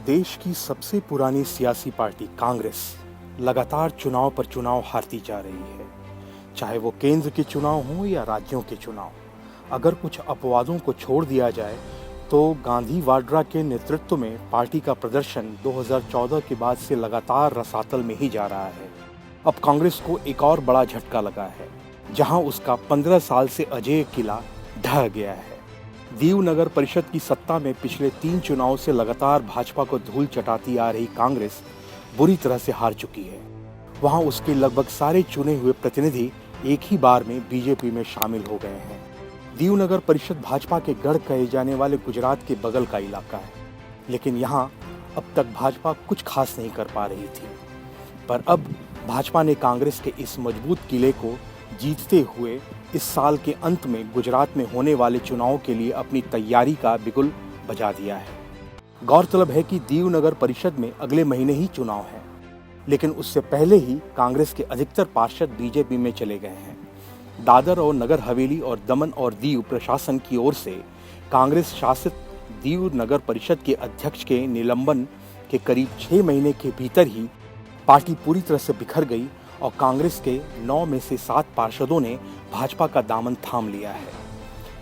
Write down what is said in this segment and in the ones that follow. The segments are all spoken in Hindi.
देश की सबसे पुरानी सियासी पार्टी कांग्रेस लगातार चुनाव पर चुनाव हारती जा रही है। चाहे वो केंद्र के चुनाव हों या राज्यों के चुनाव। अगर कुछ अपवादों को छोड़ दिया जाए तो गांधी वाड्रा के नेतृत्व में पार्टी का प्रदर्शन 2014 के बाद से लगातार रसातल में ही जा रहा है। अब कांग्रेस को एक और बड़ा झटका लगा है, जहां उसका 15 साल से अजेय किला ढह गया है। दीव नगर परिषद की सत्ता में पिछले 3 चुनाव से लगातार भाजपा को धूल चटाती आ रही कांग्रेस बुरी तरह से हार चुकी है। वहां उसके लगभग सारे चुने हुए प्रतिनिधि एक ही बार में बीजेपी में शामिल हो गए हैं। दीव नगर परिषद भाजपा के गढ़ कहे जाने वाले गुजरात के बगल का इलाका है, लेकिन यहाँ अब तक भाजपा कुछ खास नहीं कर पा रही थी। पर अब भाजपा ने कांग्रेस के इस मजबूत किले को जीतते हुए इस साल के अंत में गुजरात में होने वाले चुनाव के लिए अपनी तैयारी का बिगुल बजा दिया है। गौरतलब है कि दीव नगर परिषद में अगले महीने ही चुनाव है, लेकिन उससे पहले ही कांग्रेस के अधिकतर पार्षद बीजेपी में चले गए हैं। दादर और नगर हवेली और दमन और दीव प्रशासन की ओर से कांग्रेस शासित दीव नगर परिषद के अध्यक्ष के निलंबन के करीब 6 महीने के भीतर ही पार्टी पूरी तरह से बिखर गई और कांग्रेस के 9 में से 7 पार्षदों ने भाजपा का दामन थाम लिया है।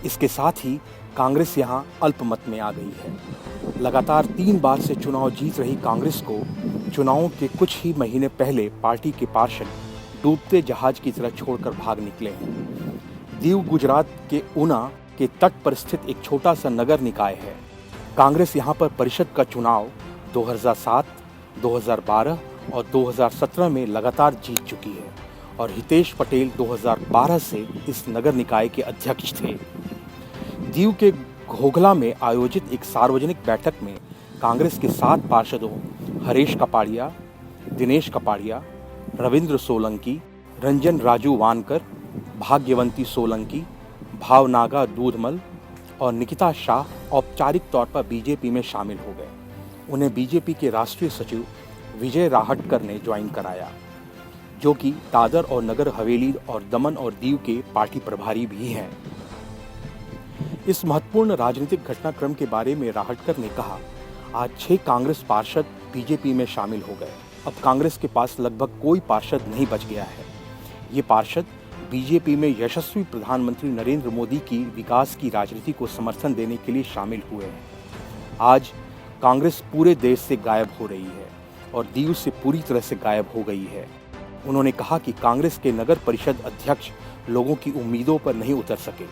इसके साथ ही कांग्रेस यहां अल्पमत में आ गई है। लगातार 3 बार से चुनाव जीत रही कांग्रेस को चुनावों के कुछ ही महीने पहले पार्टी के पार्षद डूबते जहाज की तरह छोड़कर भाग निकले हैं। दीव गुजरात के ऊना के तट पर स्थित एक छोटा सा नगर निकाय है। कांग्रेस यहां पर परिषद का चुनाव 2007, 2012 और 2017 में लगातार जीत चुकी है और हितेश पटेल 2012 से इस नगर निकाय के अध्यक्ष थे। दीव के घोघला में आयोजित एक सार्वजनिक बैठक में कांग्रेस के 7 पार्षदों हरेश कपाड़िया, दिनेश कपाड़िया, रविंद्र सोलंकी, रंजन राजू वानकर, भाग्यवंती सोलंकी, भावनागा दूधमल और निकिता शाह औपचारिक तौर पर बीजेपी में शामिल हो गए। उन्हें बीजेपी के राष्ट्रीय सचिव विजय राहटकर ने ज्वाइन कराया, जो कि दादर और नगर हवेली और दमन और दीव के पार्टी प्रभारी भी हैं। इस महत्वपूर्ण राजनीतिक घटनाक्रम के बारे में राहटकर ने कहा, आज 6 कांग्रेस पार्षद बीजेपी में शामिल हो गए। अब कांग्रेस के पास लगभग कोई पार्षद नहीं बच गया है। ये पार्षद बीजेपी में यशस्वी प्रधानमंत्री नरेंद्र मोदी की विकास की राजनीति को समर्थन देने के लिए शामिल हुए हैं। आज कांग्रेस पूरे देश से गायब हो रही है और दीव से पूरी तरह से गायब हो गई है। उन्होंने कहा कि कांग्रेस के नगर परिषद अध्यक्ष लोगों की उम्मीदों पर नहीं उतर सके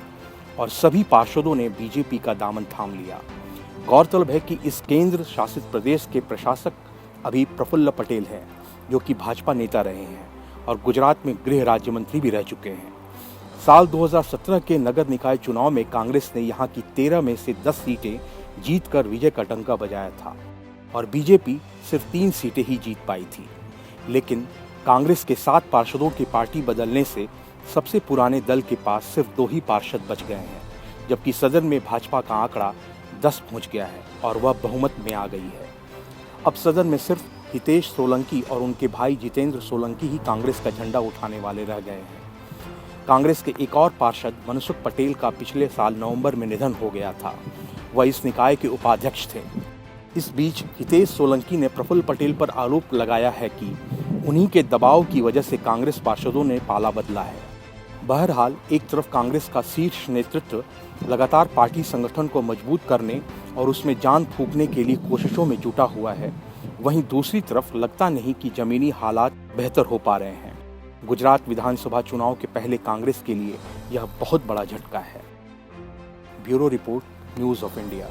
और सभी पार्षदों ने बीजेपी का दामन थाम लिया। गौरतलब है कि इस केंद्र शासित प्रदेश के प्रशासक अभी प्रफुल्ल पटेल हैं, जो कि भाजपा नेता रहे हैं और गुजरात में गृह राज्य मंत्री भी रह चुके हैं। साल 2017 के नगर निकाय चुनाव में कांग्रेस ने यहाँ की 13 में से 10 सीटें जीतकर विजय का डंका बजाया था और बीजेपी सिर्फ 3 सीटें ही जीत पाई थी। लेकिन कांग्रेस के 7 पार्षदों की पार्टी बदलने से सबसे पुराने दल के पास सिर्फ 2 ही पार्षद बच गए हैं, जबकि सदन में भाजपा का आंकड़ा 10 पहुंच गया है और वह बहुमत में आ गई है। अब सदन में सिर्फ हितेश सोलंकी और उनके भाई जितेंद्र सोलंकी ही कांग्रेस का झंडा उठाने वाले रह गए हैं। कांग्रेस के एक और पार्षद मनसुख पटेल का पिछले साल नवंबर में निधन हो गया था। वह इस निकाय के उपाध्यक्ष थे। इस बीच हितेश सोलंकी ने प्रफुल्ल पटेल पर आरोप लगाया है कि उन्हीं के दबाव की वजह से कांग्रेस पार्षदों ने पाला बदला है। बहरहाल, एक तरफ कांग्रेस का शीर्ष नेतृत्व लगातार पार्टी संगठन को मजबूत करने और उसमें जान फूंकने के लिए कोशिशों में जुटा हुआ है, वहीं दूसरी तरफ लगता नहीं कि जमीनी हालात बेहतर हो पा रहे हैं। गुजरात विधानसभा चुनाव के पहले कांग्रेस के लिए यह बहुत बड़ा झटका है। Bureau report, news of India.